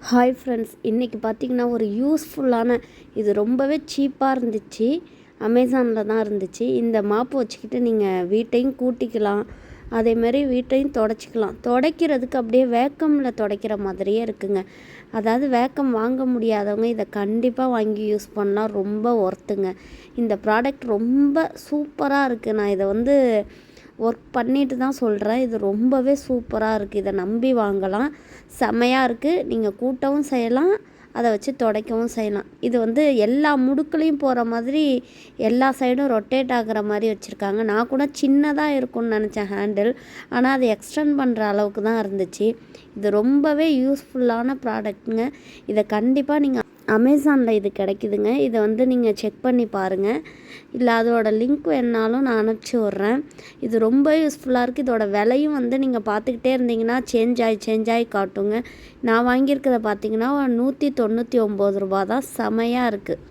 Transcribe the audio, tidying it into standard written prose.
Hi friends, இன்றைக்கி பார்த்திங்கன்னா ஒரு யூஸ்ஃபுல்லான இது ரொம்பவே சீப்பாக இருந்துச்சு. அமேசானில் தான் இருந்துச்சு. இந்த மாப்பு வச்சுக்கிட்டு நீங்கள் வீட்டையும் கூட்டிக்கலாம், அதேமாரி வீட்டையும் துடைச்சிக்கலாம். துடைக்கிறதுக்கு அப்படியே வேக்கமில் துடைக்கிற மாதிரியே இருக்குங்க. அதாவது வேக்கம் வாங்க முடியாதவங்க இதை கண்டிப்பாக வாங்கி யூஸ் பண்ணால் ரொம்ப ஒர்த்துங்க. இந்த ப்ராடக்ட் ரொம்ப சூப்பராக இருக்குது. நான் இதை ஒர்க் பண்ணிட்டு தான் சொல்கிறேன். இது ரொம்பவே சூப்பராக இருக்குது. இதை நம்பி வாங்கலாம். செமையாக இருக்குது. நீங்கள் கூட்டவும் செய்யலாம், அதை வச்சு துடைக்கவும் செய்யலாம். இது எல்லா முடுக்குலையும் போகிற மாதிரி எல்லா சைடும் ரொட்டேட் ஆகிற மாதிரி வச்சுருக்காங்க. நான் கூட சின்னதாக இருக்கும்னு நினச்சேன் ஹேண்டில், ஆனால் அது எக்ஸ்டெண்ட் பண்ணுற அளவுக்கு தான் இருந்துச்சு. இது ரொம்பவே யூஸ்ஃபுல்லான ப்ராடக்ட்டுங்க. இதை கண்டிப்பாக நீங்கள் அமேசானில் இது கிடைக்குதுங்க. இதை நீங்கள் செக் பண்ணி பாருங்கள். இல்லை அதோட லிங்க் வேணாலும் நான் அனுப்பிச்சி விட்றேன். இது ரொம்ப யூஸ்ஃபுல்லாக இருக்குது. இதோட விலையும் நீங்கள் பார்த்துக்கிட்டே இருந்தீங்கன்னா சேஞ்ச் ஆகி காட்டுங்க. நான் வாங்கியிருக்கிறத பார்த்தீங்கன்னா 199 ரூபா தான். செமையாக இருக்குது.